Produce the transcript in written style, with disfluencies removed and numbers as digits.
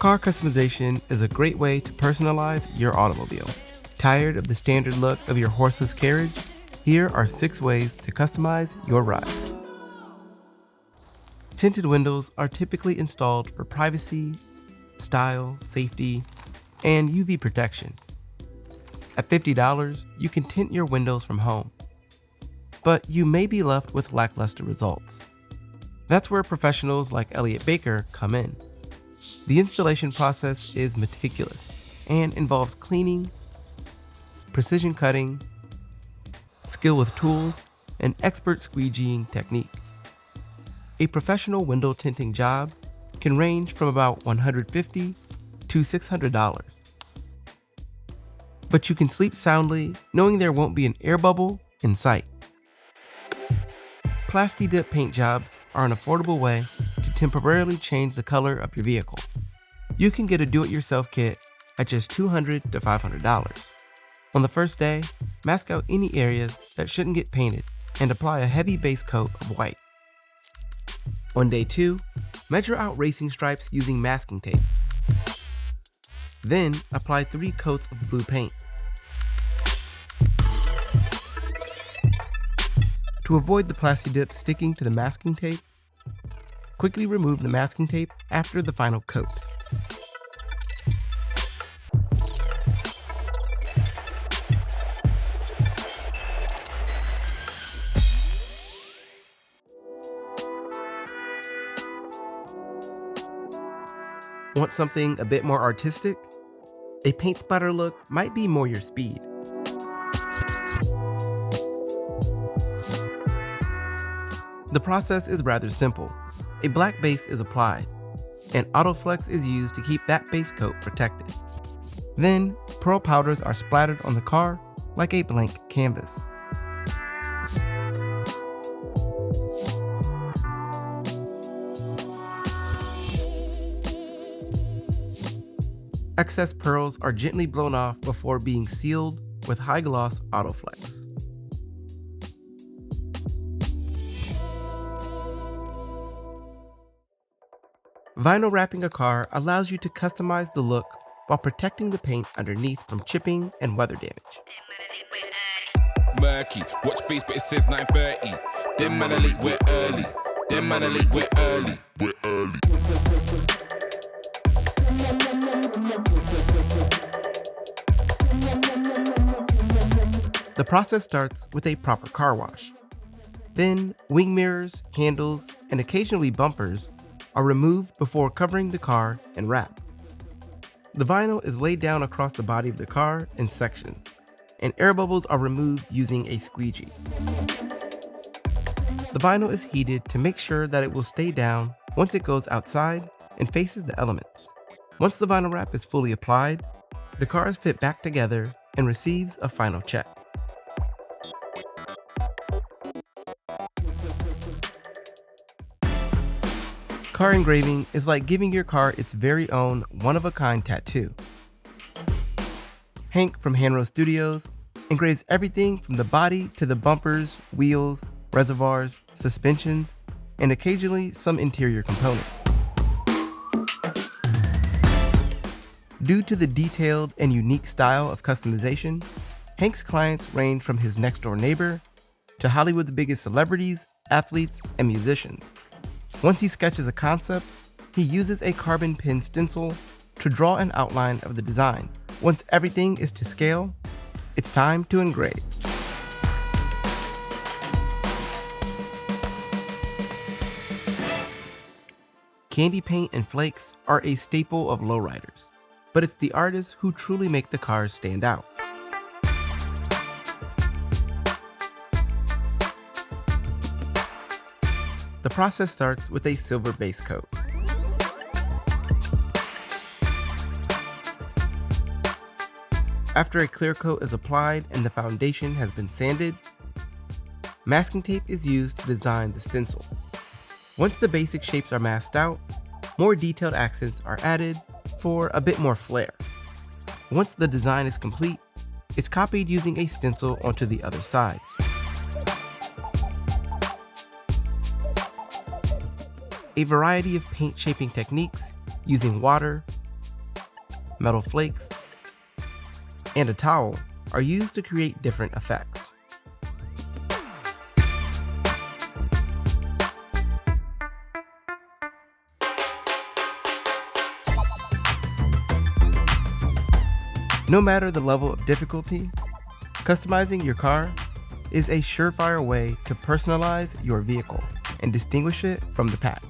Car customization is a great way to personalize your automobile. Tired of the standard look of your horseless carriage? Here are 6 ways to customize your ride. Tinted windows are typically installed for privacy, style, safety, and UV protection. At $50, you can tint your windows from home, but you may be left with lackluster results. That's where professionals like Elliott Baker come in. The installation process is meticulous and involves cleaning, precision cutting, skill with tools, and expert squeegeeing technique. A professional window tinting job can range from about $150 to $600. But you can sleep soundly knowing there won't be an air bubble in sight. Plasti Dip paint jobs are an affordable way to temporarily change the color of your vehicle. You can get a do-it-yourself kit at just $200 to $500. On the first day, mask out any areas that shouldn't get painted and apply a heavy base coat of white. On day 2, measure out racing stripes using masking tape. Then apply 3 coats of blue paint. To avoid the Plasti Dip sticking to the masking tape, quickly remove the masking tape after the final coat. Want something a bit more artistic? A paint splatter look might be more your speed. The process is rather simple. A black base is applied, and Autoflex is used to keep that base coat protected. Then, pearl powders are splattered on the car like a blank canvas. Excess pearls are gently blown off before being sealed with high-gloss Autoflex. Vinyl wrapping a car allows you to customize the look while protecting the paint underneath from chipping and weather damage. Murky, watch face but it says 9:30. Them man are late, we're early. Them man are late, we're early. We're early. The process starts with a proper car wash. Then, wing mirrors, handles, and occasionally bumpers are removed before covering the car and wrap. The vinyl is laid down across the body of the car in sections, and air bubbles are removed using a squeegee. The vinyl is heated to make sure that it will stay down once it goes outside and faces the elements. Once the vinyl wrap is fully applied, the car is fit back together and receives a final check. Car engraving is like giving your car its very own one-of-a-kind tattoo. Hank from Hanro Studios engraves everything from the body to the bumpers, wheels, reservoirs, suspensions, and occasionally some interior components. Due to the detailed and unique style of customization, Hank's clients range from his next-door neighbor to Hollywood's biggest celebrities, athletes, and musicians. Once he sketches a concept, he uses a carbon pen stencil to draw an outline of the design. Once everything is to scale, it's time to engrave. Candy paint and flakes are a staple of Lowriders, but it's the artists who truly make the cars stand out. The process starts with a silver base coat. After a clear coat is applied and the foundation has been sanded, masking tape is used to design the stencil. Once the basic shapes are masked out, more detailed accents are added for a bit more flair. Once the design is complete, it's copied using a stencil onto the other side. A variety of paint shaping techniques using water, metal flakes, and a towel are used to create different effects. No matter the level of difficulty, customizing your car is a surefire way to personalize your vehicle and distinguish it from the pack.